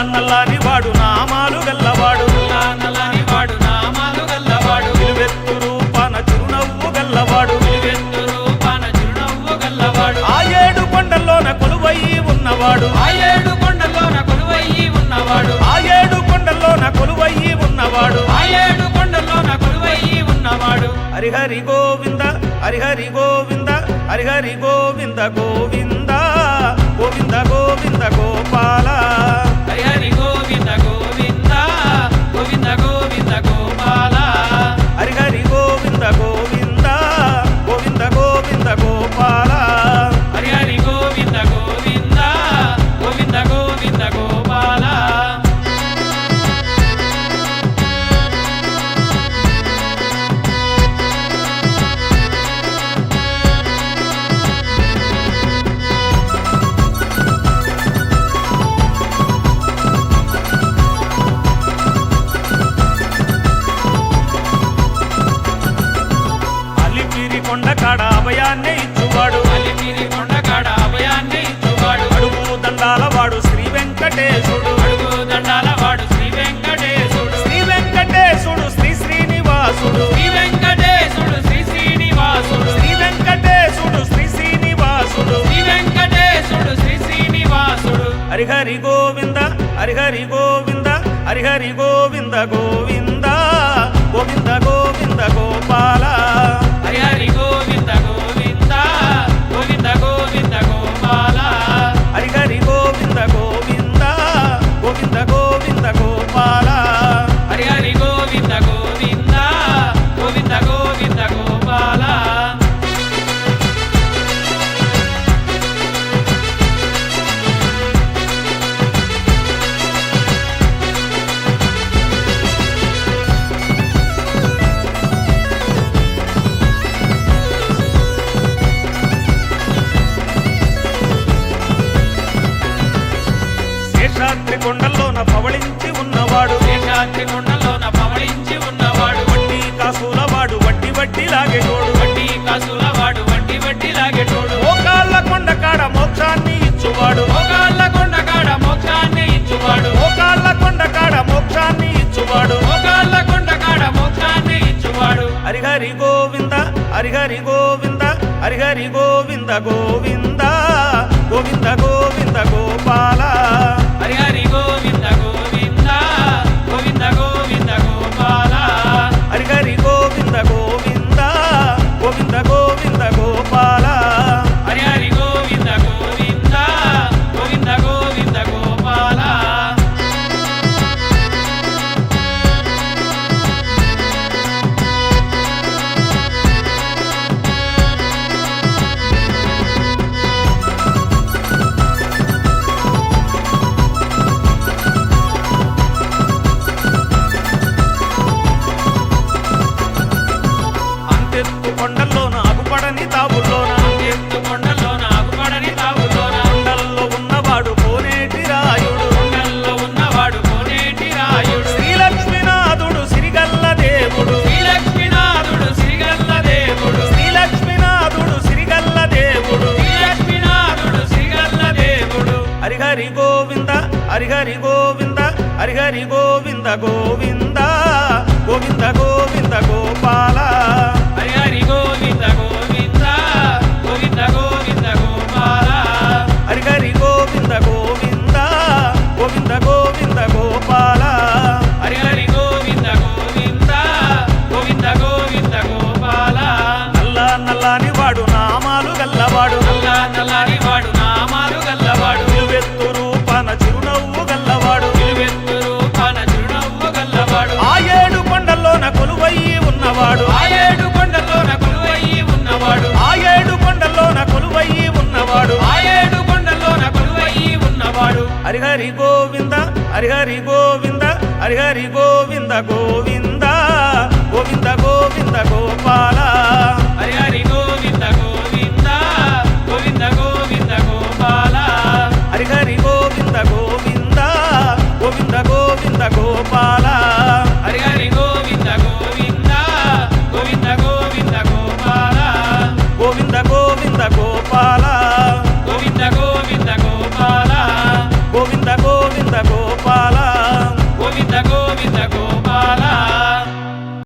నల్లని వాడు నామాలు గల్లవాడు నల్లని వాడు నామాలు గల్లవాడు నిలువెత్తు రూపాన చిరునవ్వు గల్లవాడు నిలువెత్తు రూపాన చిరునవ్వు గల్లవాడు ఆ ఏడు కొండల్లోన కొలువయ్యి ఉన్నవాడు ఆ ఏడు కొండల్లోన కొలువయ్యి ఉన్నవాడు ఆ ఏడు కొండల్లోన కొలువయ్యి ఉన్నవాడు ఆ ఏడు కొండల్లోన కొలువయ్యి ఉన్నవాడు హరిహరి గోవింద హరిహరి గోవింద హరిహరి గోవింద గోవింద గోవింద గోవింద గోపాల హరిహరి గోవింద గోవింద గోవింద గోవింద గోపాల హరిహరి గోవింద గోవింద గోవింద గోవింద గోపాల హరిహరి గోవింద గోవింద గోవింద గోవింద గోపాల అలిపిరి కొండ కాడ అభయాన్నే ఇచ్చువాడు అలిపిరి కొండకాడ అభయాన్ని ఇచ్చువాడు అడుగు దండాల వాడు శ్రీ వెంకటేశుడు అడుగు దండాల వాడు శ్రీ వెంకటేశుడు శ్రీ వెంకటేశుడు శ్రీ శ్రీనివాసుడు శ్రీ వెంకటేశుడు శ్రీ శ్రీనివాసుడు శ్రీ వెంకటేశుడు శ్రీ శ్రీనివాసుడు శ్రీ వెంకటేశుడు శ్రీ శ్రీనివాసుడు హరిహరి గోవింద హరిహరి గోవింద హరిహరి గోవింద గోవింద గోవింద గోవింద గోపాల హరిహరి గోవింద గోవింద గోవింద గోవింద గోపాల హరిహరి గోవింద గోవింద గోవింద గోవింద గోపాల హరిహరి గోవింద గోవింద గోవింద గోవింద గోపాల శేషాద్రి కొండల్లోన పవళించి ఉన్నవాడు శేషాద్రి కొండలోన పవళించి ఉన్నవాడు వడ్డీ కాసుల వాడు వడ్డీ వడ్డీ లాగేటోడు వడ్డీ కాసుల వాడు వడ్డీ వడ్డీ లాగేటోడు మోకాళ్ళ కొండ కాడ మోక్షాన్ని ఇచ్చువాడు మోకాళ్ళ కొండకాడ మోక్షాన్ని ఇచ్చువాడు మోకాళ్ళ కొండ కాడ మోక్షాన్ని ఇచ్చువాడు మోకాళ్ళ కొండకాడ మోక్షాన్ని ఇచ్చువాడు హరిహరి గోవింద హరిహరి గోవింద హరిహరి గోవింద గోవింద గోవింద గోవింద గోపాల హరిహరి గోవింద గోవింద గోవింద గోవింద గోపాల హరిహరి గోవింద గోవింద గోవింద గోవింద గోపాల హరిహరి గోవింద గోవింద గోవింద గోవింద గోపాల అంతెత్తు కొండల్లోన అగుపడని తావుల్లోన ఎత్తు కొండల్లోన ఆగుపడని తావులోన కొండల్లో ఉన్నవాడు కోనేటి రాయుడు కొండల్లో ఉన్నవాడు కోనేటి రాయుడు శ్రీలక్ష్మీనాథుడు సిరిగల్ల దేవుడు శ్రీలక్ష్మీనాథుడు శ్రీగల్ల దేవుడు శ్రీలక్ష్మీనాథుడు సిరిగల్ల దేవుడు శ్రీలక్ష్మీనాథుడు శ్రీగల్ల దేవుడు హరిహరి గోవింద హరిహరి గోవింద హరిహరి గోవింద గోవింద గోవింద గోవింద గోపాల హరిహరి గోవింద గోవింద గోవింద గోవింద గోపాల హరిహరి గోవింద గోవింద గోవింద గోవింద గోపాల హరిహరి గోవింద గోవింద గోవింద గోవింద గోపాల నల్లని వాడు నామాలు గల్లవాడు నల్లని వాడు నామాలు గల్లవాడు నిలువెత్తు రూపాన చిరునవ్వు గల్లవాడు నిలువెత్తు రూపాన చిరునవ్వు గల్లవాడు ఆ ఏడు కొండల్లోన కొలువయ్యి ఉన్నవాడు ఆ ఏడు కొండల్లోన కొలువయ్యి ఉన్నవాడు ఆ ఏడు కొండల్లోన కొలువయ్యి ఉన్నవాడు ఆ ఏడు కొండల్లోన కొలువయ్యి ఉన్నవాడు హరిహరి గోవింద హరిహరి గోవింద హరిహరి గోవింద గోవింద గోవింద గోవింద గోపాల